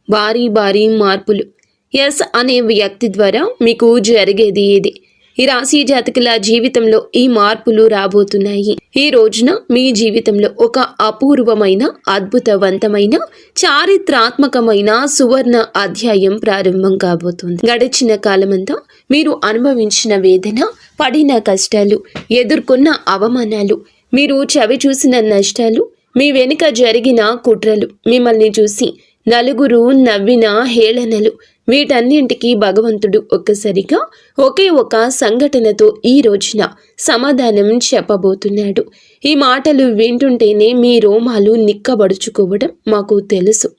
భారీ భారీ మార్పులు. ఎస్ అనే వ్యక్తి ద్వారా మీకు జరిగేది ఇది. ఈ రాశి జాతకుల జీవితంలో ఈ మార్పులు రాబోతున్నాయి. ఈ రోజున మీ జీవితంలో ఒక అపూర్వమైన, అద్భుతవంతమైన, చారిత్రాత్మకమైన సువర్ణ అధ్యాయం ప్రారంభం కాబోతుంది. గడిచిన కాలమంతా మీరు అనుభవించిన వేదన, పడిన కష్టాలు, ఎదుర్కొన్న అవమానాలు, మీరు చవి చూసిన నష్టాలు, మీ వెనుక జరిగిన కుట్రలు, మిమ్మల్ని చూసి నలుగురు నవ్విన హేళనలు, వీటన్నింటికీ భగవంతుడు ఒక్కసారిగా ఒకే ఒక సంఘటనతో ఈ రోజున సమాధానం చెప్పబోతున్నాడు. ఈ మాటలు వింటుంటేనే మీ రోమాలు నిక్కబడుచుకోవడం మాకు తెలుసు.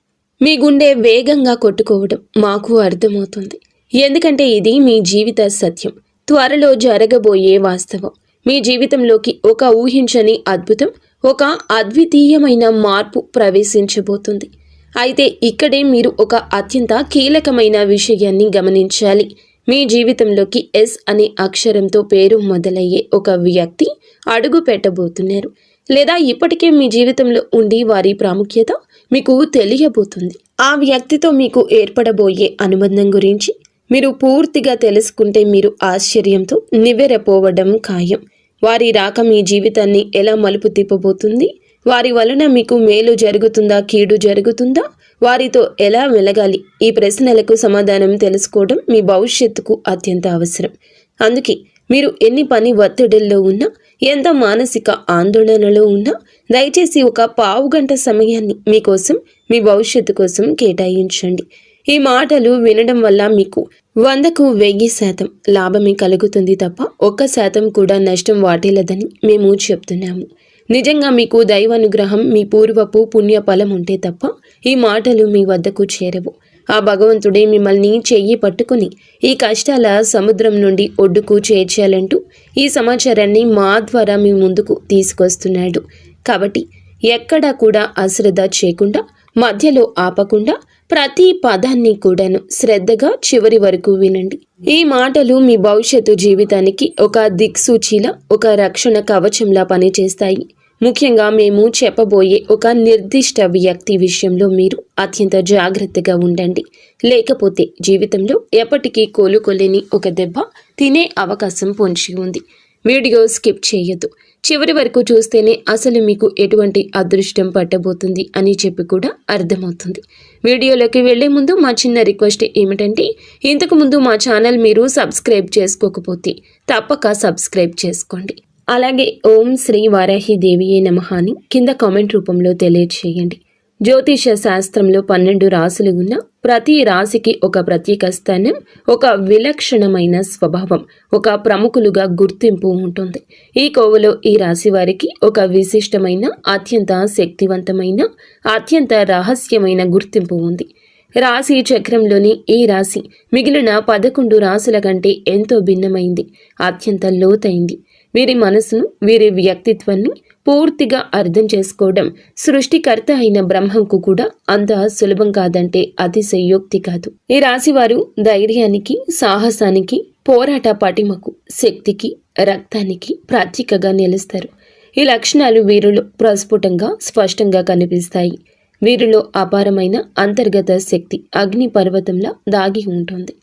మీ గుండె వేగంగా కొట్టుకోవడం మాకు అర్థమవుతుంది. ఎందుకంటే ఇది మీ జీవిత సత్యం, త్వరలో జరగబోయే వాస్తవం. మీ జీవితంలోకి ఒక ఊహించని అద్భుతం, ఒక అద్వితీయమైన మార్పు ప్రవేశించబోతుంది. అయితే ఇక్కడే మీరు ఒక అత్యంత కీలకమైన విషయాన్ని గమనించాలి. మీ జీవితంలోకి ఎస్ అనే అక్షరంతో పేరు మొదలయ్యే ఒక వ్యక్తి అడుగు పెట్టబోతున్నారు. లేదా ఇప్పటికే మీ జీవితంలో ఉండి వారి ప్రాముఖ్యత మీకు తెలియబోతుంది. ఆ వ్యక్తితో మీకు ఏర్పడబోయే అనుబంధం గురించి మీరు పూర్తిగా తెలుసుకుంటే మీరు ఆశ్చర్యంతో నివ్వెరపోవడం ఖాయం. వారి రాక మీ జీవితాన్ని ఎలా మలుపు తిప్పబోతుంది? వారి వలన మీకు మేలు జరుగుతుందా, కీడు జరుగుతుందా? వారితో ఎలా మెలగాలి? ఈ ప్రశ్నలకు సమాధానం తెలుసుకోవడం మీ భవిష్యత్తుకు అత్యంత అవసరం. అందుకే మీరు ఎన్ని పని ఒత్తిడిల్లో ఉన్నా, ఎంత మానసిక ఆందోళనలో ఉన్నా, దయచేసి ఒక పావుగంట సమయాన్ని మీకోసం, మీ భవిష్యత్తు కోసం కేటాయించండి. ఈ మాటలు వినడం వల్ల మీకు 100కు 1000% లాభమే కలుగుతుంది తప్ప 1% కూడా నష్టం వాటిల్లదని మేము చెప్తున్నాము. నిజంగా మీకు దైవానుగ్రహం, మీ పూర్వపు పుణ్య ఫలం ఉంటే తప్ప ఈ మాటలు మీ వద్దకు చేరవు. ఆ భగవంతుడే మిమ్మల్ని చెయ్యి పట్టుకుని ఈ కష్టాల సముద్రం నుండి ఒడ్డుకు చేర్చాలంటూ ఈ సమాచారాన్ని మా ద్వారా మీ ముందుకు తీసుకొస్తున్నాడు. కాబట్టి ఎక్కడా కూడా అశ్రద్ధ చేయకుండా, మధ్యలో ఆపకుండా ప్రతి పదాన్ని కూడాను శ్రద్ధగా చివరి వరకు వినండి. ఈ మాటలు మీ భవిష్యత్తు జీవితానికి ఒక దిక్సూచిలా, ఒక రక్షణ కవచంలా పనిచేస్తాయి. ముఖ్యంగా మేము చెప్పబోయే ఒక నిర్దిష్ట వ్యక్తి విషయంలో మీరు అత్యంత జాగ్రత్తగా ఉండండి. లేకపోతే జీవితంలో ఎప్పటికీ కోలుకోలేని ఒక దెబ్బ తినే అవకాశం పొంచి ఉంది. వీడియో స్కిప్ చేయొద్దు. చివరి వరకు చూస్తేనే అసలు మీకు ఎటువంటి అదృష్టం పట్టబోతుంది అని చెప్పి కూడా అర్థమవుతుంది. వీడియోలోకి వెళ్లే ముందు మా చిన్న రిక్వెస్ట్ ఏమిటంటే, ఇంతకు ముందు మా ఛానల్ మీరు సబ్స్క్రైబ్ చేసుకోకపోతే తప్పక సబ్స్క్రైబ్ చేసుకోండి. అలాగే ఓం శ్రీ వారాహిదేవియే నమః అని కింద కామెంట్ రూపంలో తెలియచేయండి. జ్యోతిష శాస్త్రంలో 12 రాశులు ఉన్న ప్రతి రాశికి ఒక ప్రత్యేక స్థానం, ఒక విలక్షణమైన స్వభావం, ఒక ప్రముఖులుగా గుర్తింపు ఉంటుంది. ఈ కోవలో ఈ రాశి వారికి ఒక విశిష్టమైన, అత్యంత శక్తివంతమైన, అత్యంత రహస్యమైన గుర్తింపు ఉంది. రాశి చక్రంలోని ఈ రాశి మిగిలిన 11 రాశుల కంటే ఎంతో భిన్నమైంది, అత్యంత లోతైంది. వీరి మనసును, వీరి వ్యక్తిత్వాన్ని పూర్తిగా అర్థం చేసుకోవడం సృష్టికర్త అయిన బ్రహ్మంకు కూడా అంత సులభం కాదంటే అతిశయోక్తి కాదు. ఈ రాశివారు ధైర్యానికి, సాహసానికి, పోరాట పటిమకు, శక్తికి, రక్తానికి ప్రతీకగా నిలుస్తారు. ఈ లక్షణాలు వీరిలో ప్రస్ఫుటంగా, స్పష్టంగా కనిపిస్తాయి. వీరిలో అపారమైన అంతర్గత శక్తి అగ్ని పర్వతంలా దాగి ఉంటుంది.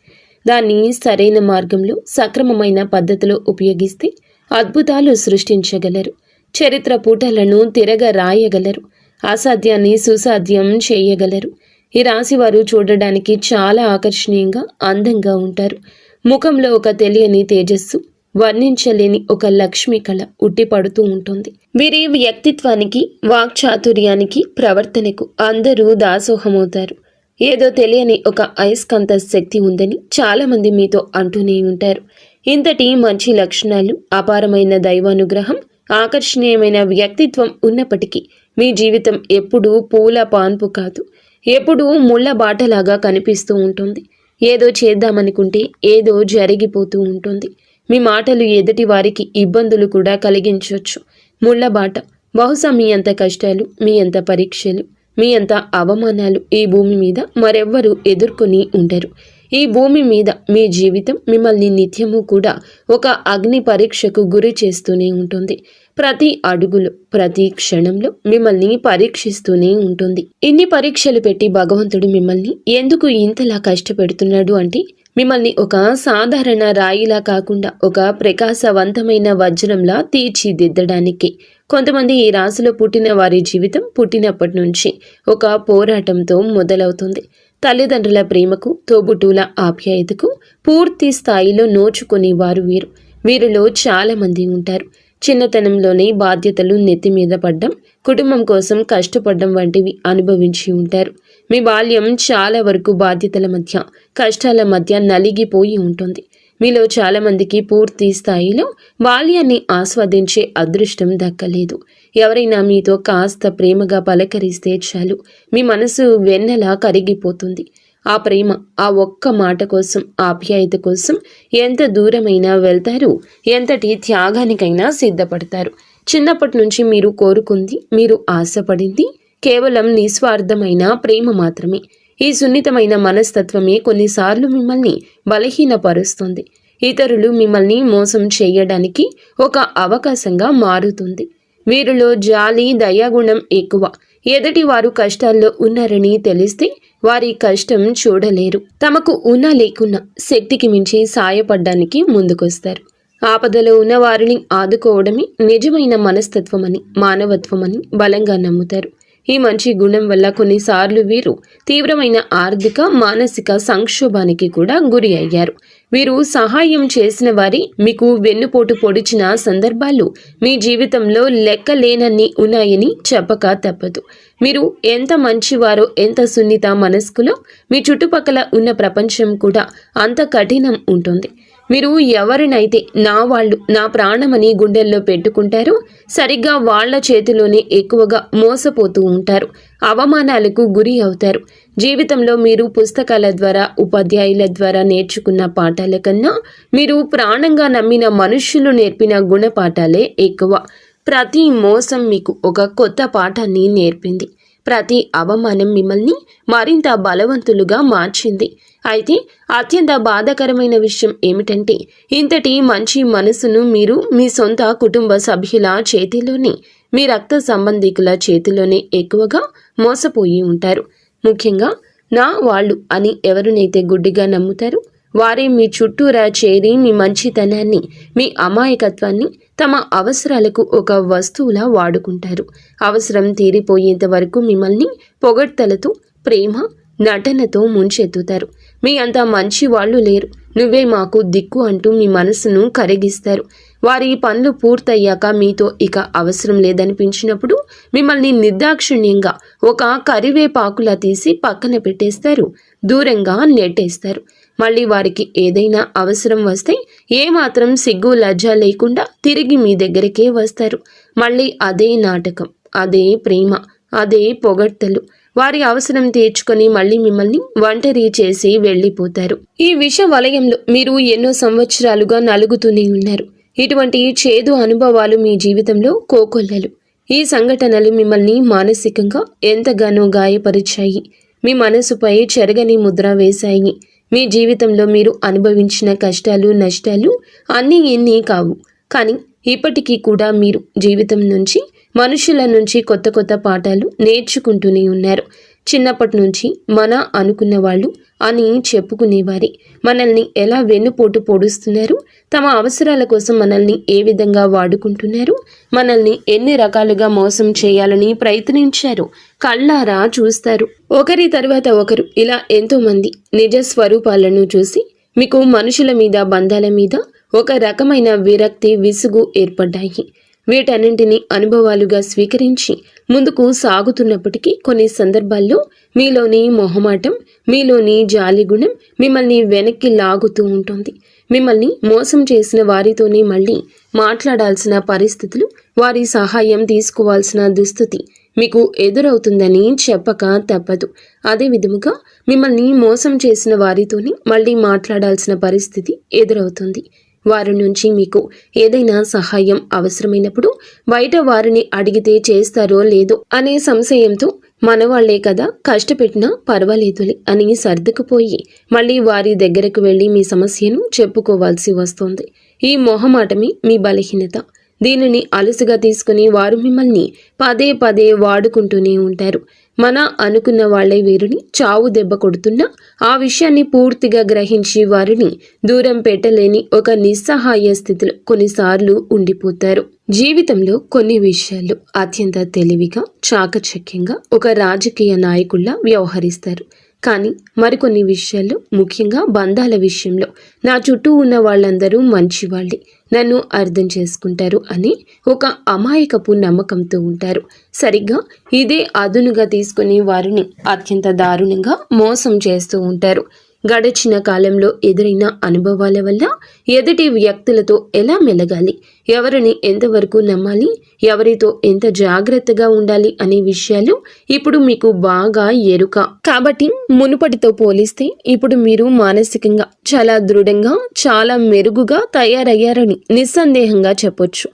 దాన్ని సరైన మార్గంలో, సక్రమమైన పద్ధతిలో ఉపయోగిస్తే అద్భుతాలు సృష్టించగలరు. చరిత్ర పుటలను తిరగ రాయగలరు. అసాధ్యాన్ని సుసాధ్యం చేయగలరు. ఈ రాశివారు చూడడానికి చాలా ఆకర్షణీయంగా, అందంగా ఉంటారు. ముఖంలో ఒక తెలియని తేజస్సు, వర్ణించలేని ఒక లక్ష్మీ కళ ఉట్టిపడుతూ ఉంటుంది. వీరి వ్యక్తిత్వానికి, వాక్చాతుర్యానికి, ప్రవర్తనకు అందరూ దాసోహమవుతారు. ఏదో తెలియని ఒక అయస్కాంత శక్తి ఉందని చాలామంది మీతో అంటూనే ఉంటారు. ఇంతటి మంచి లక్షణాలు, అపారమైన దైవానుగ్రహం, ఆకర్షణీయమైన వ్యక్తిత్వం ఉన్నప్పటికీ మీ జీవితం ఎప్పుడూ పూల పాన్పు కాదు, ఎప్పుడూ ముళ్ళ బాటలాగా కనిపిస్తూ ఉంటుంది. ఏదో చేద్దామనుకుంటే ఏదో జరిగిపోతూ ఉంటుంది. మీ మాటలు ఎదుటి వారికి ఇబ్బందులు కూడా కలిగించవచ్చు. ముళ్ళబాట. బహుశా మీ అంత కష్టాలు, మీ అంత పరీక్షలు, మీ అంత అవమానాలు ఈ భూమి మీద మరెవ్వరూ ఎదుర్కొని ఉండరు. ఈ భూమి మీద మీ జీవితం మిమ్మల్ని నిత్యము కూడా ఒక అగ్ని పరీక్షకు గురి చేస్తూనే ఉంటుంది. ప్రతి అడుగులో ప్రతి క్షణంలో మిమ్మల్ని పరీక్షిస్తూనే ఉంటుంది. ఇన్ని పరీక్షలు పెట్టి భగవంతుడు మిమ్మల్ని ఎందుకు ఇంతలా కష్టపెడుతున్నాడు అంటే మిమ్మల్ని ఒక సాధారణ రాయిలా కాకుండా ఒక ప్రకాశవంతమైన వజ్రంలా తీర్చిదిద్దడానికి. కొంతమంది ఈ రాశిలో పుట్టిన వారి జీవితం పుట్టినప్పటి నుంచి ఒక పోరాటంతో మొదలవుతుంది. తల్లిదండ్రుల ప్రేమకు, తోబుట్టువుల ఆప్యాయతకు పూర్తి స్థాయిలో నోచుకునే వారు వీరు. వీరిలో చాలా మంది ఉంటారు. చిన్నతనంలోనే బాధ్యతలు నెత్తి మీద పడ్డం, కుటుంబం కోసం కష్టపడడం వంటివి అనుభవించి ఉంటారు. మీ బాల్యం చాలా వరకు బాధ్యతల మధ్య, కష్టాల మధ్య నలిగిపోయి ఉంటుంది. మీలో చాలా మందికి పూర్తి స్థాయిలో బాల్యాన్ని ఆస్వాదించే అదృష్టం దక్కలేదు. ఎవరైనా మీతో కాస్త ప్రేమగా పలకరిస్తే చాలు, మీ మనసు వెన్నలా కరిగిపోతుంది. ఆ ప్రేమ, ఆ ఒక్క మాట కోసం, ఆప్యాయత కోసం ఎంత దూరమైనా వెళ్తారు, ఎంతటి త్యాగానికైనా సిద్ధపడతారు. చిన్నప్పటి నుంచి మీరు కోరుకుంది, మీరు ఆశపడింది కేవలం నిస్వార్థమైన ప్రేమ మాత్రమే. ఈ సున్నితమైన మనస్తత్వమే కొన్నిసార్లు మిమ్మల్ని బలహీనపరుస్తుంది. ఇతరులు మిమ్మల్ని మోసం చేయడానికి ఒక అవకాశంగా మారుతుంది. వీరిలో జాలి, దయాగుణం ఎక్కువ. ఎదుటి వారు కష్టాల్లో ఉన్నారని తెలిస్తే వారి కష్టం చూడలేరు. తమకు ఉన్నా లేకున్నా శక్తికి మించి సాయపడ్డానికి ముందుకొస్తారు. ఆపదలో ఉన్న వారిని ఆదుకోవడమే నిజమైన మనస్తత్వమని, మానవత్వమని బలంగా నమ్ముతారు. ఈ మంచి గుణం వల్ల కొన్నిసార్లు వీరు తీవ్రమైన ఆర్థిక, మానసిక సంక్షోభానికి కూడా గురి అయ్యారు. వీరు సహాయం చేసిన వారి మీకు వెన్నుపోటు పొడిచిన సందర్భాలు మీ జీవితంలో లెక్కలేనన్ని ఉన్నాయని చెప్పక తప్పదు. మీరు ఎంత మంచివారో, ఎంత సున్నిత మనస్కులో మీ చుట్టుపక్కల ఉన్న ప్రపంచం కూడా అంత కఠినం ఉంటుంది. మీరు ఎవరినైతే నా వాళ్ళు, నా ప్రాణమని గుండెల్లో పెట్టుకుంటారో సరిగ్గా వాళ్ల చేతిలోనే ఎక్కువగా మోసపోతూ ఉంటారు. అవమానాలకు గురి అవుతారు. జీవితంలో మీరు పుస్తకాల ద్వారా, ఉపాధ్యాయుల ద్వారా నేర్చుకున్న పాఠాల కన్నా మీరు ప్రాణంగా నమ్మిన మనుష్యులు నేర్పిన గుణపాఠాలే ఎక్కువ. ప్రతి మోసం మీకు ఒక కొత్త పాఠాన్ని నేర్పింది. ప్రతి అవమానం మిమ్మల్ని మరింత బలవంతులుగా మార్చింది. అయితే అత్యంత బాధాకరమైన విషయం ఏమిటంటే ఇంతటి మంచి మనసును మీరు మీ సొంత కుటుంబ సభ్యుల చేతిలోనే, మీ రక్త సంబంధికుల చేతిలోనే ఎక్కువగా మోసపోయి ఉంటారు. ముఖ్యంగా నా వాళ్ళు అని ఎవరినైతే గుడ్డిగా నమ్ముతారో వారే మీ చుట్టూరా చేరి మీ మంచితనాన్ని, మీ అమాయకత్వాన్ని తమ అవసరాలకు ఒక వస్తువులా వాడుకుంటారు. అవసరం తీరిపోయేంత వరకు మిమ్మల్ని పొగడ్తలతో, ప్రేమ, నటనతో ముంచెత్తుతారు. మీ అంత మంచి వాళ్ళు లేరు, నువ్వే మాకు దిక్కు అంటూ మీ మనసును కరిగిస్తారు. వారి పనులు పూర్తయ్యాక మీతో ఇక అవసరం లేదనిపించినప్పుడు మిమ్మల్ని నిర్దాక్షిణ్యంగా ఒక కరివేపాకులా తీసి పక్కన పెట్టేస్తారు, దూరంగా నెట్టేస్తారు. మళ్ళీ వారికి ఏదైనా అవసరం వస్తే ఏమాత్రం సిగ్గు, లజ్జ లేకుండా తిరిగి మీ దగ్గరికే వస్తారు. మళ్ళీ అదే నాటకం, అదే ప్రేమ, అదే పొగడ్తలు. వారి అవసరం తీర్చుకొని మళ్ళీ మిమ్మల్ని ఒంటరి చేసి వెళ్ళిపోతారు. ఈ విష వలయంలో మీరు ఎన్నో సంవత్సరాలుగా నలుగుతూనే ఉన్నారు. ఇటువంటి చేదు అనుభవాలు మీ జీవితంలో కోకొల్లలు. ఈ సంఘటనలు మిమ్మల్ని మానసికంగా ఎంతగానో గాయపరిచాయి. మీ మనసుపై చెరగని ముద్ర వేశాయి. మీ జీవితంలో మీరు అనుభవించిన కష్టాలు, నష్టాలు అన్నీ ఎన్ని కావు. కానీ ఇప్పటికీ కూడా మీరు జీవితం నుంచి, మనుషుల నుంచి కొత్త కొత్త పాఠాలు నేర్చుకుంటూనే ఉన్నారు. చిన్నప్పటి నుంచి మన అనుకున్న వాళ్ళు అని చెప్పుకునేవారే మనల్ని ఎలా వెన్నుపోటు పొడుస్తున్నారు, తమ అవసరాల కోసం మనల్ని ఏ విధంగా వాడుకుంటున్నారు, మనల్ని ఎన్ని రకాలుగా మోసం చేయాలని ప్రయత్నించారు కళ్ళారా చూస్తారు. ఒకరి తర్వాత ఒకరు ఇలా ఎంతోమంది నిజ స్వరూపాలను చూసి మీకు మనుషుల మీద, బంధాల మీద ఒక రకమైన విరక్తి, విసుగు ఏర్పడ్డాయి. వీటన్నింటినీ అనుభవాలుగా స్వీకరించి ముందుకు సాగుతున్నప్పటికీ కొన్ని సందర్భాల్లో మీలోని మొహమాటం, మీలోని జాలిగుణం మిమ్మల్ని వెనక్కి లాగుతూ ఉంటుంది. మిమ్మల్ని మోసం చేసిన వారితోనే మళ్ళీ మాట్లాడాల్సిన పరిస్థితులు, వారి సహాయం తీసుకోవాల్సిన దుస్థితి మీకు ఎదురవుతుందని చెప్పక తప్పదు. అదే విధముగా మిమ్మల్ని మోసం చేసిన వారితోనే మళ్ళీ మాట్లాడాల్సిన పరిస్థితి ఎదురవుతుంది. వారి నుంచి మీకు ఏదైనా సహాయం అవసరమైనప్పుడు బయట వారిని అడిగితే చేస్తారో లేదో అనే సంశయంతో మనవాళ్లే కదా, కష్టపెట్టినా పర్వాలేదులే అని సర్దుకుపోయి మళ్ళీ వారి దగ్గరకు వెళ్ళి మీ సమస్యను చెప్పుకోవాల్సి వస్తుంది. ఈ మొహమాటమే మీ బలహీనత. దీనిని అలుసుగా తీసుకుని వారు మిమ్మల్ని పదే పదే వాడుకుంటూనే ఉంటారు. మన అనుకున్న వాళ్లే వీరిని చావు దెబ్బ కొడుతున్నా ఆ విషయాన్ని పూర్తిగా గ్రహించి వారిని దూరం పెట్టలేని ఒక నిస్సహాయ స్థితిలో కొన్నిసార్లు ఉండిపోతారు. జీవితంలో కొన్ని విషయాల్లో అత్యంత తెలివిగా, చాకచక్యంగా ఒక రాజకీయ నాయకుల్లా వ్యవహరిస్తారు. కానీ మరికొన్ని విషయాల్లో, ముఖ్యంగా బంధాల విషయంలో నా చుట్టూ ఉన్న వాళ్ళందరూ మంచివాళ్ళే, నన్ను అర్థం చేసుకుంటారు అని ఒక అమాయకపు నమ్మకంతో ఉంటారు. సరిగ్గా ఇదే అదునుగా తీసుకుని వారిని అత్యంత దారుణంగా మోసం చేస్తూ ఉంటారు. గడిచిన కాలంలో ఎదురైన అనుభవాల వల్ల ఎదుటి వ్యక్తులతో ఎలా మెలగాలి, ఎవరిని ఎంతవరకు నమ్మాలి, ఎవరితో ఎంత జాగ్రత్తగా ఉండాలి అనే విషయాలు ఇప్పుడు మీకు బాగా ఎరుక. కాబట్టి మునుపటితో పోలిస్తే ఇప్పుడు మీరు మానసికంగా చాలా దృఢంగా, చాలా మెరుగుగా తయారయ్యారని నిస్సందేహంగా చెప్పొచ్చు.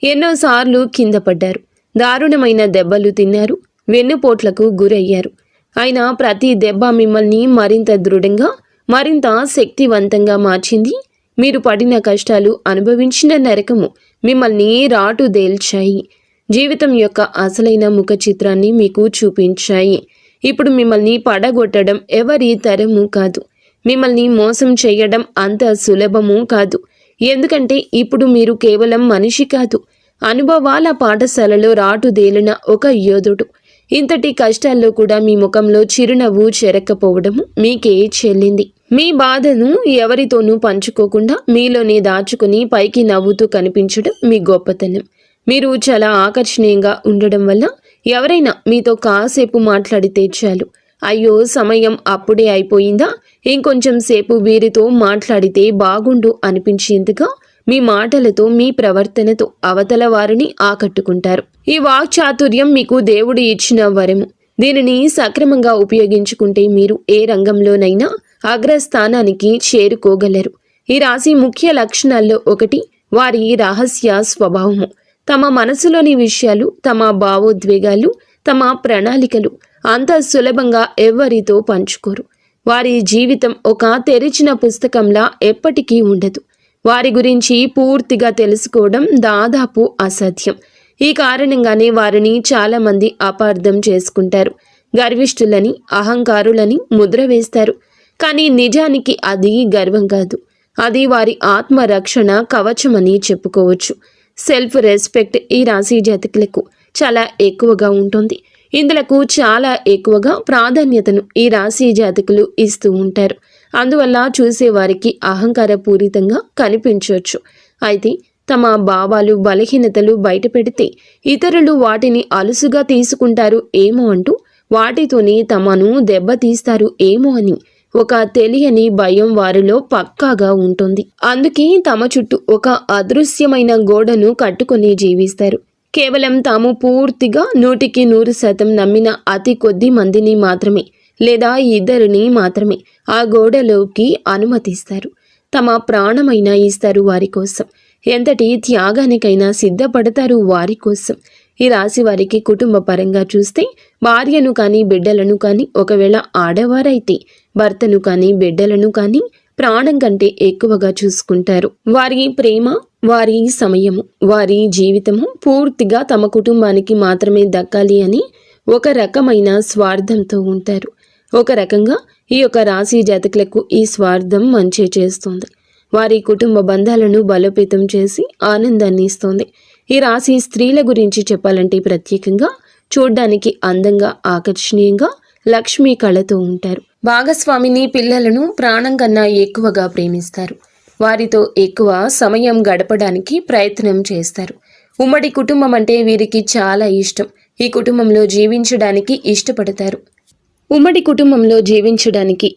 ఎన్నోసార్లు కింద పడ్డారు, దారుణమైన దెబ్బలు తిన్నారు, వెన్నుపోట్లకు గురయ్యారు. అయినా ప్రతి దెబ్బ మిమ్మల్ని మరింత దృఢంగా, మరింత శక్తివంతంగా మార్చింది. మీరు పడిన కష్టాలు, అనుభవించిన నరకము మిమ్మల్ని రాటుదేల్చాయి. జీవితం యొక్క అసలైన ముఖ చిత్రాన్ని మీకు చూపించాయి. ఇప్పుడు మిమ్మల్ని పడగొట్టడం ఎవరి తరము కాదు. మిమ్మల్ని మోసం చేయడం అంత సులభము కాదు. ఎందుకంటే ఇప్పుడు మీరు కేవలం మనిషి కాదు, అనుభవాల పాఠశాలలో రాటుదేలిన ఒక యోధుడు. ఇంతటి కష్టాల్లో కూడా మీ ముఖంలో చిరునవ్వు చెరక్కపోవడము మీకే చెల్లింది. మీ బాధను ఎవరితోనూ పంచుకోకుండా మీలోనే దాచుకుని పైకి నవ్వుతూ కనిపించడం మీ గొప్పతనం. మీరు చాలా ఆకర్షణీయంగా ఉండడం వల్ల ఎవరైనా మీతో కాసేపు మాట్లాడితే చాలు, అయ్యో సమయం అప్పుడే అయిపోయిందా, ఇంకొంచెం సేపు వీరితో మాట్లాడితే బాగుండు అనిపించేందుగా మీ మాటలతో, మీ ప్రవర్తనతో అవతల వారిని ఆకట్టుకుంటారు. ఈ వాక్చాతుర్యం మీకు దేవుడు ఇచ్చిన వరము. దీనిని సక్రమంగా ఉపయోగించుకుంటే మీరు ఏ రంగంలోనైనా అగ్రస్థానానికి చేరుకోగలరు. ఈ రాశి ముఖ్య లక్షణాల్లో ఒకటి వారి రహస్య స్వభావము. తమ మనసులోని విషయాలు, తమ భావోద్వేగాలు, తమ ప్రణాళికలు అంత సులభంగా ఎవ్వరితో పంచుకోరు. వారి జీవితం ఒక తెరిచిన పుస్తకంలా ఎప్పటికీ ఉండదు. వారి గురించి పూర్తిగా తెలుసుకోవడం దాదాపు అసాధ్యం. ఈ కారణంగానే వారిని చాలామంది అపార్థం చేసుకుంటారు. గర్విష్ఠులని, అహంకారులని ముద్ర వేస్తారు. కానీ నిజానికి అది గర్వం కాదు, అది వారి ఆత్మరక్షణ కవచమని చెప్పుకోవచ్చు. సెల్ఫ్ రెస్పెక్ట్ ఈ రాశి జాతకులకు చాలా ఎక్కువగా ఉంటుంది. ఇందులకు చాలా ఎక్కువగా ప్రాధాన్యతను ఈ రాశి జాతకులు ఇస్తూ ఉంటారు. అందువల్ల చూసేవారికి అహంకారపూరితంగా కనిపించవచ్చు. అయితే తమ భావాలు, బలహీనతలు బయట పెడితే ఇతరులు వాటిని అలుసుగా తీసుకుంటారు ఏమో అంటూ వాటితోనే తమను దెబ్బతీస్తారు ఏమో అని ఒక తెలియని భయం వారిలో పక్కాగా ఉంటుంది. అందుకే తమ చుట్టూ ఒక అదృశ్యమైన గోడను కట్టుకొని జీవిస్తారు. కేవలం తాము పూర్తిగా 100% నమ్మిన అతి కొద్ది మందిని మాత్రమే, లేదా ఇద్దరిని మాత్రమే ఆ గోడలోకి అనుమతిస్తారు. తమ ప్రాణమైనా ఇస్తారు వారి కోసం. ఎంతటి త్యాగానికైనా సిద్ధపడతారు వారి కోసం. ఈ రాశి వారికి కుటుంబ పరంగా చూస్తే భార్యను కానీ, బిడ్డలను కానీ, ఒకవేళ ఆడవారైతే భర్తను కానీ, బిడ్డలను కానీ ప్రాణం కంటే ఎక్కువగా చూసుకుంటారు. వారి ప్రేమ, వారి సమయము, వారి జీవితము పూర్తిగా తమ కుటుంబానికి మాత్రమే దక్కాలి అని ఒక రకమైన స్వార్థంతో ఉంటారు. ఒక రకంగా ఈ యొక్క రాశి జాతకులకు ఈ స్వార్థం మంచి చేస్తుంది. వారి కుటుంబ బంధాలను బలోపేతం చేసి ఆనందాన్ని ఇస్తుంది. ఈ రాశి స్త్రీల గురించి చెప్పాలంటే ప్రత్యేకంగా చూడ్డానికి అందంగా, ఆకర్షణీయంగా, లక్ష్మీ కళతో ఉంటారు. భాగస్వామిని, పిల్లలను ప్రాణం కన్నా ఎక్కువగా ప్రేమిస్తారు. వారితో ఎక్కువ సమయం గడపడానికి ప్రయత్నం చేస్తారు. ఉమ్మడి కుటుంబం అంటే వీరికి చాలా ఇష్టం. ఈ కుటుంబంలో జీవించడానికి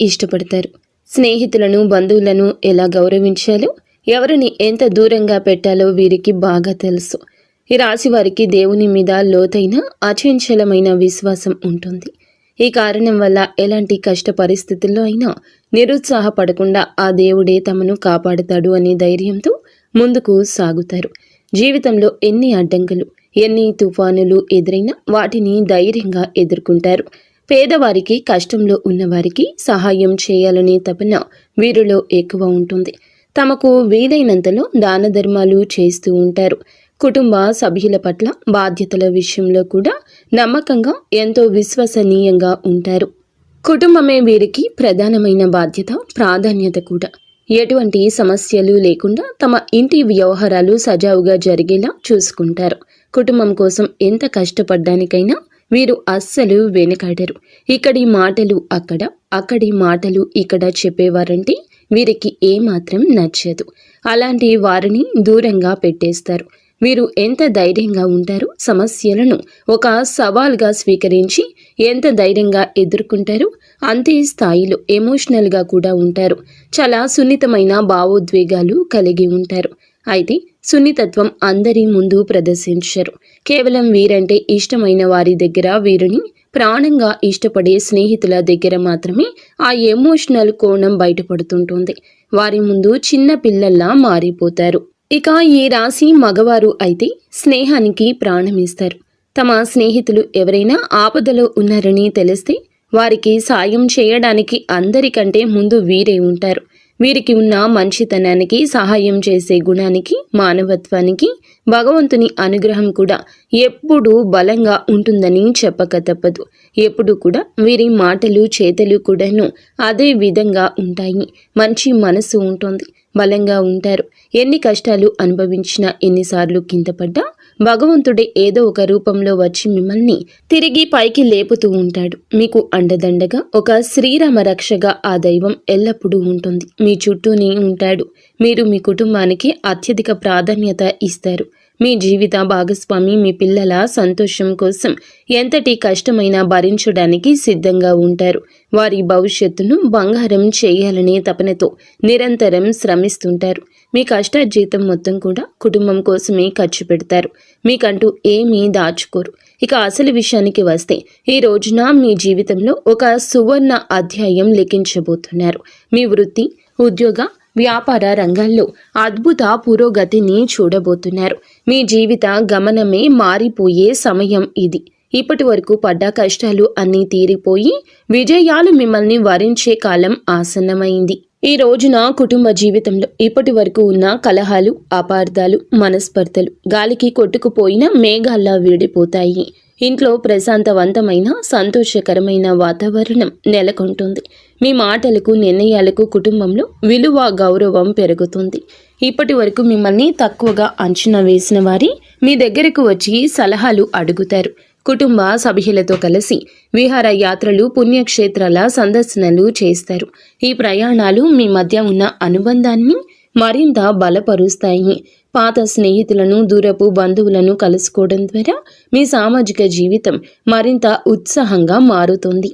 ఇష్టపడతారు. స్నేహితులను, బంధువులను ఎలా గౌరవించాలో, ఎవరిని ఎంత దూరంగా పెట్టాలో వీరికి బాగా తెలుసు. ఈ రాశి వారికి దేవుని మీద లోతైన, అచంచలమైన విశ్వాసం ఉంటుంది. ఈ కారణం వల్ల ఎలాంటి కష్ట పరిస్థితుల్లో అయినా నిరుత్సాహపడకుండా ఆ దేవుడే తమను కాపాడుతాడు అనే ధైర్యంతో ముందుకు సాగుతారు. జీవితంలో ఎన్ని అడ్డంకులు, ఎన్ని తుఫానులు ఎదురైనా వాటిని ధైర్యంగా ఎదుర్కొంటారు. పేదవారికి, కష్టంలో ఉన్నవారికి సహాయం చేయాలనే తపన వీరిలో ఎక్కువ ఉంటుంది. తమకు వీలైనంతలో దాన ధర్మాలు చేస్తూ ఉంటారు. కుటుంబ సభ్యుల పట్ల బాధ్యతల విషయంలో కూడా నమ్మకంగా ఎంతో విశ్వసనీయంగా ఉంటారు. కుటుంబమే వీరికి ప్రధానమైన బాధ్యత, ప్రాధాన్యత కూడా. ఎటువంటి సమస్యలు లేకుండా తమ ఇంటి వ్యవహారాలు సజావుగా జరిగేలా చూసుకుంటారు. కుటుంబం కోసం ఎంత కష్టపడ్డానికైనా వీరు అస్సలు వెనుకాడరు. ఇక్కడి మాటలు అక్కడ, అక్కడి మాటలు ఇక్కడ చెప్పేవారంటే వీరికి ఏమాత్రం నచ్చదు. అలాంటి వారిని దూరంగా పెట్టేస్తారు. వీరు ఎంత ధైర్యంగా ఉంటారో, సమస్యలను ఒక సవాల్గా స్వీకరించి ఎంత ధైర్యంగా ఎదుర్కొంటారో అంతే స్థాయిలో ఎమోషనల్గా కూడా ఉంటారు. చాలా సున్నితమైన భావోద్వేగాలు కలిగి ఉంటారు. అయితే సున్నితత్వం అందరి ముందు ప్రదర్శించరు. కేవలం వీరంటే ఇష్టమైన వారి దగ్గర, వీరిని ప్రాణంగా ఇష్టపడే స్నేహితుల దగ్గర మాత్రమే ఆ ఎమోషనల్ కోణం బయటపడుతుంటుంది. వారి ముందు చిన్న పిల్లల్లా మారిపోతారు. ఇక ఈ రాశి మగవారు అయితే స్నేహానికి ప్రాణమిస్తారు. తమ స్నేహితులు ఎవరైనా ఆపదలో ఉన్నారని తెలిస్తే వారికి సాయం చేయడానికి అందరికంటే ముందు వీరే ఉంటారు. వీరికి ఉన్న మంచితనానికి, సహాయం చేసే గుణానికి, మానవత్వానికి భగవంతుని అనుగ్రహం కూడా ఎప్పుడూ బలంగా ఉంటుందని చెప్పక తప్పదు. ఎప్పుడు కూడా వీరి మాటలు, చేతలు కూడాను అదే విధంగా ఉంటాయి. మంచి మనసు ఉంటుంది, బలంగా ఉంటారు. ఎన్ని కష్టాలు అనుభవించినా, ఎన్నిసార్లు కింద పడ్డా భగవంతుడే ఏదో ఒక రూపంలో వచ్చి మిమ్మల్ని తిరిగి పైకి లేపుతూ ఉంటాడు. మీకు అండదండగా ఒక శ్రీరామ రక్షగా ఆ దైవం ఎల్లప్పుడూ ఉంటుంది. మీ చుట్టూనే ఉంటాడు. మీరు మీ కుటుంబానికి అత్యధిక ప్రాధాన్యత ఇస్తారు. మీ జీవిత భాగస్వామి మీ పిల్లల సంతోషం కోసం ఎంతటి కష్టమైనా భరించడానికి సిద్ధంగా ఉంటారు. వారి భవిష్యత్తును బంగారం చేయాలనే తపనతో నిరంతరం శ్రమిస్తుంటారు. మీ కష్టార్జితం మొత్తం కూడా కుటుంబం కోసమే ఖర్చు పెడతారు. మీకంటూ ఏమీ దాచుకోరు. ఇక అసలు విషయానికి వస్తే, ఈ రోజున మీ జీవితంలో ఒక సువర్ణ అధ్యాయం లిఖించబోతున్నారు. మీ వృత్తి, ఉద్యోగ, వ్యాపార రంగాల్లో అద్భుత పురోగతిని చూడబోతున్నారు. మీ జీవిత గమనమే మారిపోయే సమయం ఇది. ఇప్పటి వరకు పడ్డ కష్టాలు అన్నీ తీరిపోయి విజయాలు మిమ్మల్ని వరించే కాలం ఆసన్నమైంది. ఈ రోజున కుటుంబ జీవితంలో ఇప్పటి వరకు ఉన్న కలహాలు, అపార్థాలు, మనస్పర్ధలు గాలికి కొట్టుకుపోయిన మేఘాల్లా వీడిపోతాయి. ఇంట్లో ప్రశాంతవంతమైన, సంతోషకరమైన వాతావరణం నెలకొంటుంది. మీ మాటలకు, నిర్ణయాలకు కుటుంబంలో విలువ, గౌరవం పెరుగుతుంది. ఇప్పటి వరకు మిమ్మల్ని తక్కువగా అంచనా వేసిన వారి మీ దగ్గరకు వచ్చి సలహాలు అడుగుతారు. కుటుంబ సభ్యులతో కలిసి విహార యాత్రలు, పుణ్యక్షేత్రాల సందర్శనలు చేస్తారు. ఈ ప్రయాణాలు మీ మధ్య ఉన్న అనుబంధాన్ని మరింత బలపరుస్తాయి. పాత స్నేహితులను, దూరపు బంధువులను కలుసుకోవడం ద్వారా మీ సామాజిక జీవితం మరింత ఉత్సాహంగా మారుతుంది.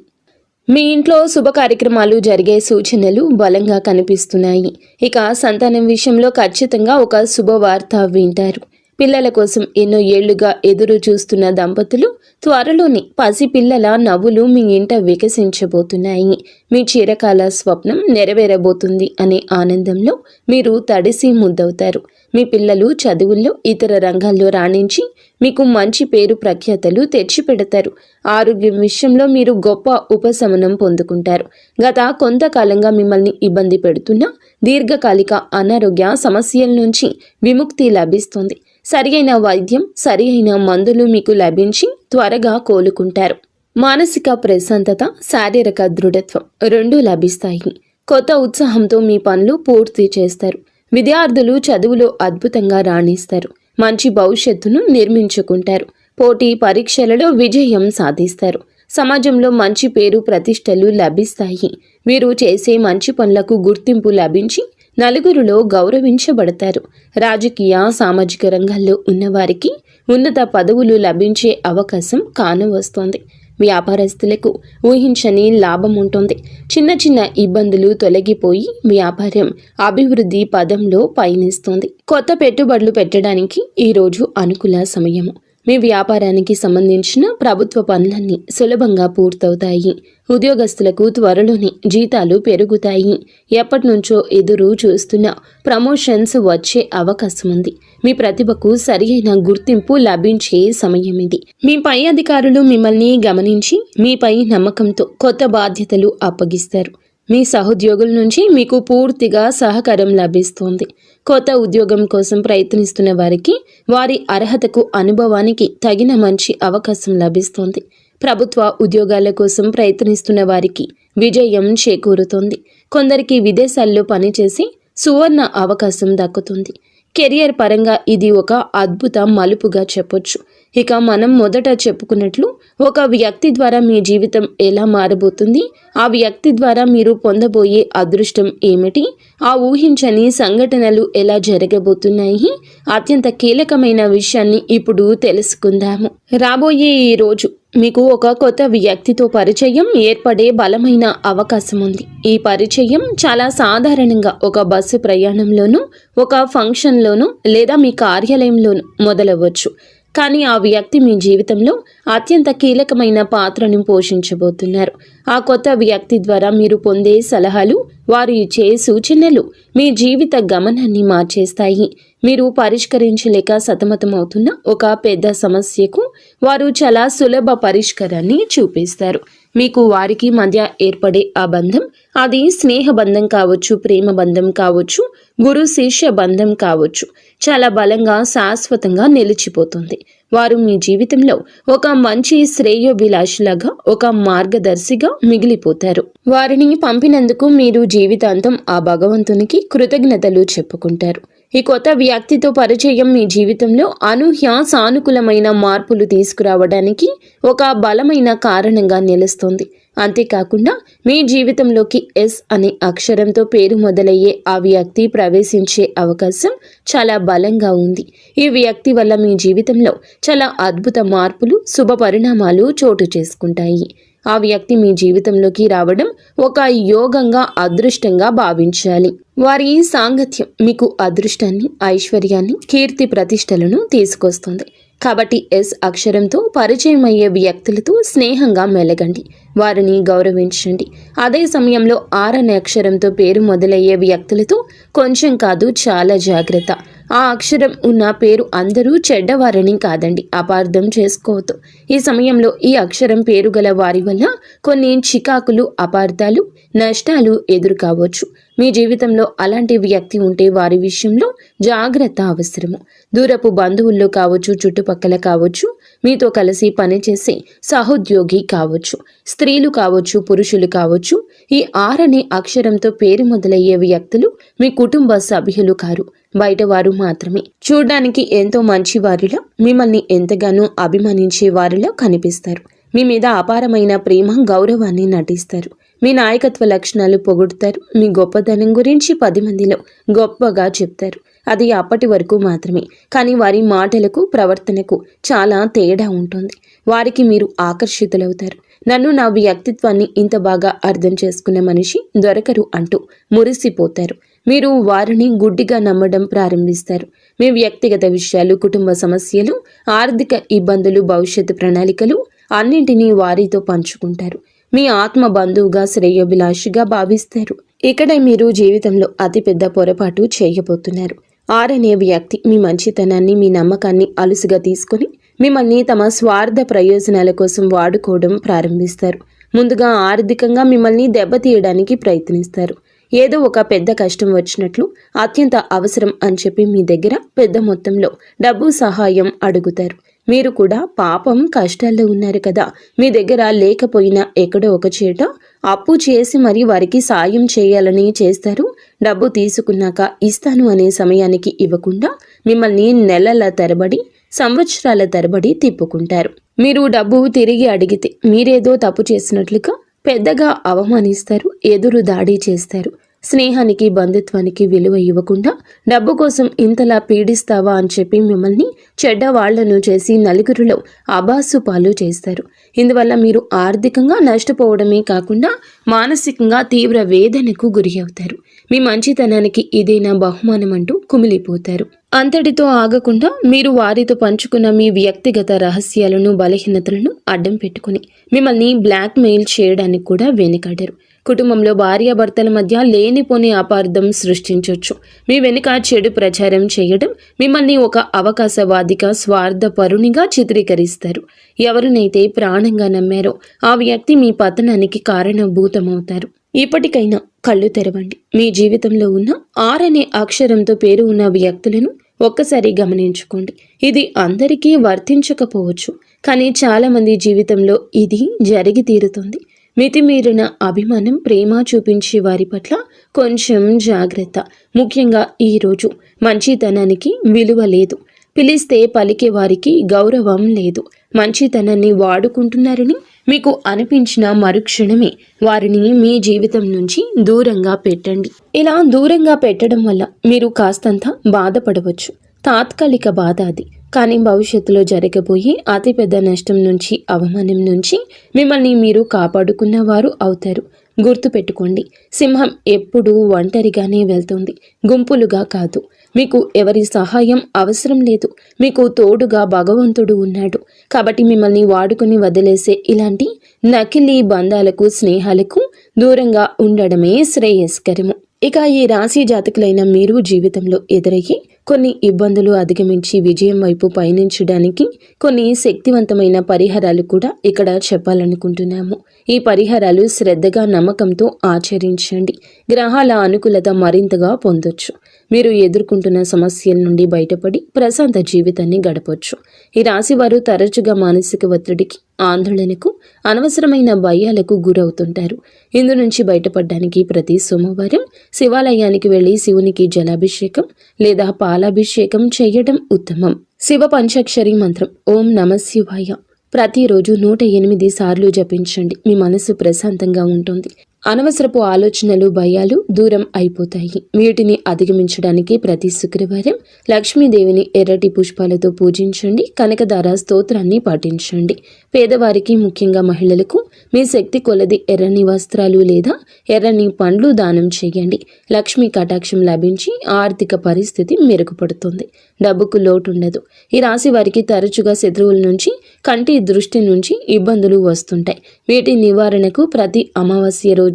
మీ ఇంట్లో శుభ కార్యక్రమాలు జరిగే సూచనలు బలంగా కనిపిస్తున్నాయి. ఇక సంతానం విషయంలో ఖచ్చితంగా ఒక శుభవార్త వింటారు. పిల్లల కోసం ఎన్నో ఏళ్లుగా ఎదురు చూస్తున్న దంపతులు త్వరలోనే పసిపిల్లల నవ్వులు మీ ఇంట వికసించబోతున్నాయి. మీ చిరకాల స్వప్నం నెరవేరబోతుంది అనే ఆనందంలో మీరు తడిసి ముద్దవుతారు. మీ పిల్లలు చదువుల్లో, ఇతర రంగాల్లో రాణించి మీకు మంచి పేరు ప్రఖ్యాతలు తెచ్చిపెడతారు. ఆరోగ్యం విషయంలో మీరు గొప్ప ఉపశమనం పొందుకుంటారు. గత కొంతకాలంగా మిమ్మల్ని ఇబ్బంది పెడుతున్న దీర్ఘకాలిక అనారోగ్య సమస్యల నుంచి విముక్తి లభిస్తుంది. సరియైన వైద్యం, సరియైన మందులు మీకు లభించి త్వరగా కోలుకుంటారు. మానసిక ప్రశాంతత, శారీరక దృఢత్వం రెండూ లభిస్తాయి. కొత్త ఉత్సాహంతో మీ పనులు పూర్తి చేస్తారు. విద్యార్థులు చదువులో అద్భుతంగా రాణిస్తారు. మంచి భవిష్యత్తును నిర్మించుకుంటారు. పోటీ పరీక్షలలో విజయం సాధిస్తారు. సమాజంలో మంచి పేరు, ప్రతిష్టలు లభిస్తాయి. వీరు చేసే మంచి పనులకు గుర్తింపు లభించి నలుగురిలో గౌరవించబడతారు. రాజకీయ, సామాజిక రంగాల్లో ఉన్నవారికి ఉన్నత పదవులు లభించే అవకాశం కానవస్తోంది. వ్యాపారస్తులకు ఊహించని లాభం ఉంటుంది. చిన్న చిన్న ఇబ్బందులు తొలగిపోయి వ్యాపారం అభివృద్ధి పదంలో పయనిస్తుంది. కొత్త పెట్టుబడులు పెట్టడానికి ఈరోజు అనుకూల సమయము. మీ వ్యాపారానికి సంబంధించిన ప్రభుత్వ పనులన్నీ సులభంగా పూర్తవుతాయి. ఉద్యోగస్తులకు త్వరలోనే జీతాలు పెరుగుతాయి. ఎప్పటి నుంచో ఎదురు చూస్తున్న ప్రమోషన్స్ వచ్చే అవకాశం ఉంది. మీ ప్రతిభకు సరియైన గుర్తింపు లభించే సమయం ఇది. మీ పై అధికారులు మిమ్మల్ని గమనించి మీపై నమ్మకంతో కొత్త బాధ్యతలు అప్పగిస్తారు. మీ సహోద్యోగుల నుంచి మీకు పూర్తిగా సహకారం లభిస్తుంది. కొత్త ఉద్యోగం కోసం ప్రయత్నిస్తున్న వారికి వారి అర్హతకు అనుభవానికి తగిన మంచి అవకాశం లభిస్తుంది. ప్రభుత్వ ఉద్యోగాల కోసం ప్రయత్నిస్తున్న వారికి విజయం చేకూరుతుంది. కొందరికి విదేశాల్లో పనిచేసి సువర్ణ అవకాశం దక్కుతుంది. కెరియర్ పరంగా ఇది ఒక అద్భుత మలుపుగా చెప్పొచ్చు. ఇక మనం మొదట చెప్పుకున్నట్లు ఒక వ్యక్తి ద్వారా మీ జీవితం ఎలా మారబోతుంది, ఆ వ్యక్తి ద్వారా మీరు పొందబోయే అదృష్టం ఏమిటి, ఆ ఊహించని సంఘటనలు ఎలా జరగబోతున్నాయి, అత్యంత కీలకమైన విషయాన్ని ఇప్పుడు తెలుసుకుందాము. రాబోయే ఈ రోజు మీకు ఒక కొత్త వ్యక్తితో పరిచయం ఏర్పడే బలమైన అవకాశం ఉంది. ఈ పరిచయం చాలా సాధారణంగా ఒక బస్సు ప్రయాణంలోనూ, ఒక ఫంక్షన్లోనూ లేదా మీ కార్యాలయంలోనూ మొదలవ్వచ్చు. కానీ ఆ వ్యక్తి మీ జీవితంలో అత్యంత కీలకమైన పాత్రను పోషించబోతున్నారు. ఆ కొత్త వ్యక్తి ద్వారా మీరు పొందే సలహాలు, వారు ఇచ్చే సూచనలు మీ జీవిత గమనాన్ని మార్చేస్తాయి. మీరు పరిష్కరించలేక సతమతమవుతున్న ఒక పెద్ద సమస్యకు వారు చాలా సులభ పరిష్కారాన్ని చూపిస్తారు. మీకు వారికి మధ్య ఏర్పడే ఆ బంధం, అది స్నేహ బంధం కావచ్చు, ప్రేమ బంధం కావచ్చు, గురు శిష్య బంధం కావచ్చు, చాలా బలంగా శాశ్వతంగా నిలిచిపోతుంది. వారు మీ జీవితంలో ఒక మంచి శ్రేయోభిలాషిలాగా, ఒక మార్గదర్శిగా మిగిలిపోతారు. వారిని పంపినందుకు మీరు జీవితాంతం ఆ భగవంతునికి కృతజ్ఞతలు చెప్పుకుంటారు. ఈ కొత్త వ్యక్తితో పరిచయం మీ జీవితంలో అనూహ్య సానుకూలమైన మార్పులు తీసుకురావడానికి ఒక బలమైన కారణంగా నిలుస్తుంది. అంతేకాకుండా మీ జీవితంలోకి ఎస్ అనే అక్షరంతో పేరు మొదలయ్యే ఆ వ్యక్తి ప్రవేశించే అవకాశం చాలా బలంగా ఉంది. ఈ వ్యక్తి వల్ల మీ జీవితంలో చాలా అద్భుత మార్పులు, శుభ పరిణామాలు చోటు చేసుకుంటాయి. ఆ వ్యక్తి మీ జీవితంలోకి రావడం ఒక యోగంగా, అదృష్టంగా భావించాలి. వారి సాంగత్యం మీకు అదృష్టాన్ని, ఐశ్వర్యాన్ని, కీర్తి ప్రతిష్టలను తీసుకొస్తుంది. కాబట్టి ఎస్ అక్షరంతో పరిచయం అయ్యే వ్యక్తులతో స్నేహంగా మెలగండి, వారిని గౌరవించండి. అదే సమయంలో ఆర్ అనే అక్షరంతో పేరు మొదలయ్యే వ్యక్తులతో కొంచెం కాదు, చాలా జాగ్రత్త. ఆ అక్షరం ఉన్న పేరు అందరూ చెడ్డవారని కాదండి, అపార్థం చేసుకోవద్దు. ఈ సమయంలో ఈ అక్షరం పేరు గల వారి వల్ల కొన్ని చికాకులు, అపార్థాలు, నష్టాలు ఎదురు కావచ్చు. మీ జీవితంలో అలాంటి వ్యక్తి ఉంటే వారి విషయంలో జాగ్రత్త అవసరము. దూరపు బంధువుల్లో కావచ్చు, చుట్టుపక్కల కావచ్చు, మీతో కలిసి పనిచేసే సహోద్యోగి కావచ్చు, స్త్రీలు కావచ్చు, పురుషులు కావచ్చు. ఈ ఆర్ అనే అక్షరంతో పేరు మొదలయ్యే వ్యక్తులు మీ కుటుంబ సభ్యులు కారు, బయట వారు మాత్రమే. చూడ్డానికి ఎంతో మంచి వారిలో, మిమ్మల్ని ఎంతగానో అభిమానించే వారిలో కనిపిస్తారు. మీ మీద అపారమైన ప్రేమ, గౌరవాన్ని నటిస్తారు. మీ నాయకత్వ లక్షణాలు పొగుడుతారు. మీ గొప్పతనం గురించి 10 మందిలో గొప్పగా చెప్తారు. అది అప్పటి వరకు మాత్రమే. కానీ వారి మాటలకు, ప్రవర్తనకు చాలా తేడా ఉంటుంది. వారికి మీరు ఆకర్షితులవుతారు. నన్ను, నా వ్యక్తిత్వాన్ని ఇంత బాగా అర్థం చేసుకున్న మనిషి దొరకరు అంటూ మురిసిపోతారు. మీరు వారిని గుడ్డిగా నమ్మడం ప్రారంభిస్తారు. మీ వ్యక్తిగత విషయాలు, కుటుంబ సమస్యలు, ఆర్థిక ఇబ్బందులు, భవిష్యత్తు ప్రణాళికలు అన్నింటినీ వారితో పంచుకుంటారు. మీ ఆత్మ బంధువుగా, శ్రేయోభిలాషిగా భావిస్తారు. ఇక్కడే మీరు జీవితంలో అతిపెద్ద పొరపాటు చేయబోతున్నారు. ఆర్ అనే వ్యక్తి మీ మంచితనాన్ని, మీ నమ్మకాన్ని అలుసుగా తీసుకుని మిమ్మల్ని తమ స్వార్థ ప్రయోజనాల కోసం వాడుకోవడం ప్రారంభిస్తారు. ముందుగా ఆర్థికంగా మిమ్మల్ని దెబ్బతీయడానికి ప్రయత్నిస్తారు. ఏదో ఒక పెద్ద కష్టం వచ్చినట్లు, అత్యంత అవసరం అని చెప్పి మీ దగ్గర పెద్ద మొత్తంలో డబ్బు సహాయం అడుగుతారు. మీరు కూడా పాపం కష్టాల్లో ఉన్నారు కదా, మీ దగ్గర లేకపోయినా ఎక్కడో ఒక చోట అప్పు చేసి మరి వారికి సాయం చేయాలని చేస్తారు. డబ్బు తీసుకున్నాక ఇస్తాను అనే సమయానికి ఇవ్వకుండా మిమ్మల్ని నెలల తరబడి, సంవత్సరాల తరబడి తిప్పుకుంటారు. మీరు డబ్బు తిరిగి అడిగితే మీరేదో తప్పు చేసినట్లుగా పెద్దగా అవమానిస్తారు, ఎదురు దాడి చేస్తారు. స్నేహానికి, బంధుత్వానికి విలువ ఇవ్వకుండా డబ్బు కోసం ఇంతలా పీడిస్తావా అని చెప్పి మిమ్మల్ని చెడ్డవాళ్లను చేసి నలుగురిలో అబాసు పాలు చేస్తారు. ఇందువల్ల మీరు ఆర్థికంగా నష్టపోవడమే కాకుండా మానసికంగా తీవ్ర వేదనకు గురి అవుతారు. మీ మంచితనానికి ఇదేనా బహుమానం అంటూ కుమిలిపోతారు. అంతటితో ఆగకుండా మీరు వారితో పంచుకున్న మీ వ్యక్తిగత రహస్యాలను, బలహీనతలను అడ్డం పెట్టుకుని మిమ్మల్ని బ్లాక్మెయిల్ చేయడానికి కూడా వెనుకాడరు. కుటుంబంలో భార్యాభర్తల మధ్య లేనిపోని అపార్థం సృష్టించవచ్చు. మీ వెనుక చెడు ప్రచారం చేయడం, మిమ్మల్ని ఒక అవకాశవాదిగా, స్వార్థపరునిగా చిత్రీకరిస్తారు. ఎవరినైతే ప్రాణంగా నమ్మారో ఆ వ్యక్తి మీ పతనానికి కారణభూతమవుతారు. ఇప్పటికైనా కళ్ళు తెరవండి. మీ జీవితంలో ఉన్న ఆర్ అనే అక్షరంతో పేరు ఉన్న వ్యక్తులను ఒక్కసారి గమనించుకోండి. ఇది అందరికీ వర్తించకపోవచ్చు, కానీ చాలామంది జీవితంలో ఇది జరిగి తీరుతుంది. మితిమీరిన అభిమానం, ప్రేమ చూపించే వారి పట్ల కొంచెం జాగ్రత్త. ముఖ్యంగా ఈరోజు మంచితనానికి విలువ లేదు. పిలిస్తే పలికే వారికి గౌరవం లేదు. మంచితనాన్ని వాడుకుంటున్నారని మీకు అనిపించిన మరుక్షణమే వారిని మీ జీవితం నుంచి దూరంగా పెట్టండి. ఇలా దూరంగా పెట్టడం వల్ల మీరు కాస్తంత బాధపడవచ్చు. తాత్కాలిక బాధ అది, కానీ భవిష్యత్తులో జరగబోయే అతిపెద్ద నష్టం నుంచి, అవమానం నుంచి మిమ్మల్ని మీరు కాపాడుకున్నవారు అవుతారు. గుర్తుపెట్టుకోండి, సింహం ఎప్పుడూ ఒంటరిగానే వెళ్తుంది, గుంపులుగా కాదు. మీకు ఎవరి సహాయం అవసరం లేదు. మీకు తోడుగా భగవంతుడు ఉన్నాడు. కాబట్టి మిమ్మల్ని వాడుకుని వదిలేసే ఇలాంటి నకిలీ బంధాలకు, స్నేహాలకు దూరంగా ఉండడమే శ్రేయస్కరము. ఇక ఈ రాశి జాతకులైన మీరు జీవితంలో ఎదురయ్యే కొన్ని ఇబ్బందులు అధిగమించి విజయం వైపు పయనించడానికి కొన్ని శక్తివంతమైన పరిహారాలు కూడా ఇక్కడ చెప్పాలనుకుంటున్నాము. ఈ పరిహారాలు శ్రద్ధగా, నమ్మకంతో ఆచరించండి. గ్రహాల అనుకూలత మరింతగా పొందొచ్చు. మీరు ఎదుర్కొంటున్న సమస్యల నుండి బయటపడి ప్రశాంత జీవితాన్ని గడపొచ్చు. ఈ రాశి వారు తరచుగా మానసిక ఒత్తిడికి, ఆందోళనకు, అనవసరమైన భయాలకు గురవుతుంటారు. ఇందు నుంచి బయటపడడానికి ప్రతి సోమవారం శివాలయానికి వెళ్లి శివునికి జలాభిషేకం లేదా పాలాభిషేకం చేయడం ఉత్తమం. శివ పంచాక్షరి మంత్రం ఓం నమః శివాయ ప్రతిరోజు 108 సార్లు జపించండి. మీ మనసు ప్రశాంతంగా ఉంటుంది. అనవసరపు ఆలోచనలు, భయాలు దూరం అయిపోతాయి. వీటిని అధిగమించడానికి ప్రతి శుక్రవారం లక్ష్మీదేవిని ఎర్రటి పుష్పాలతో పూజించండి. కనకదార స్తోత్రాన్ని పాటించండి. పేదవారికి, ముఖ్యంగా మహిళలకు మీ శక్తి కొలది ఎర్రని వస్త్రాలు లేదా ఎర్రని పండ్లు దానం చేయండి. లక్ష్మీ కటాక్షం లభించి ఆర్థిక పరిస్థితి మెరుగుపడుతుంది. డబ్బుకు లోటు ఉండదు. ఈ రాశి వారికి తరచుగా శత్రువుల నుంచి, కంటి దృష్టి నుంచి ఇబ్బందులు వస్తుంటాయి. వీటి నివారణకు ప్రతి అమావాస్య రోజున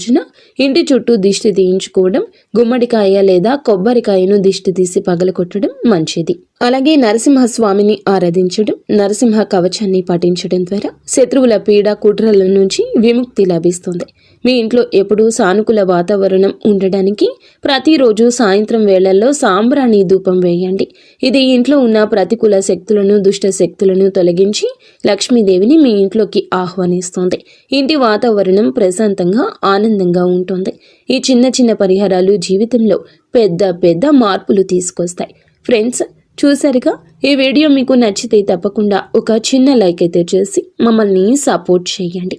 ఇంటి చుట్టూ దిష్టి తీయించుకోవడం, గుమ్మడికాయ లేదా కొబ్బరికాయను దిష్టి తీసి పగలగొట్టడం మంచిది. అలాగే నరసింహస్వామిని ఆరాధించడం, నరసింహ కవచాన్ని పఠించడం ద్వారా శత్రువుల పీడ, కుట్రల నుంచి విముక్తి లభిస్తుంది. మీ ఇంట్లో ఎప్పుడూ సానుకూల వాతావరణం ఉండడానికి ప్రతిరోజు సాయంత్రం వేళల్లో సాంబ్రాణి ధూపం వేయండి. ఇది ఇంట్లో ఉన్న ప్రతికూల శక్తులను, దుష్ట శక్తులను తొలగించి లక్ష్మీదేవిని మీ ఇంట్లోకి ఆహ్వానిస్తుంది. ఇంటి వాతావరణం ప్రశాంతంగా, ఆనందంగా ఉంటుంది. ఈ చిన్న చిన్న పరిహారాలు జీవితంలో పెద్ద పెద్ద మార్పులు తీసుకొస్తాయి. ఫ్రెండ్స్, చూసారుగా, ఈ వీడియో మీకు నచ్చితే తప్పకుండా ఒక చిన్న లైక్ అయితే చేసి మమ్మల్ని సపోర్ట్ చేయండి.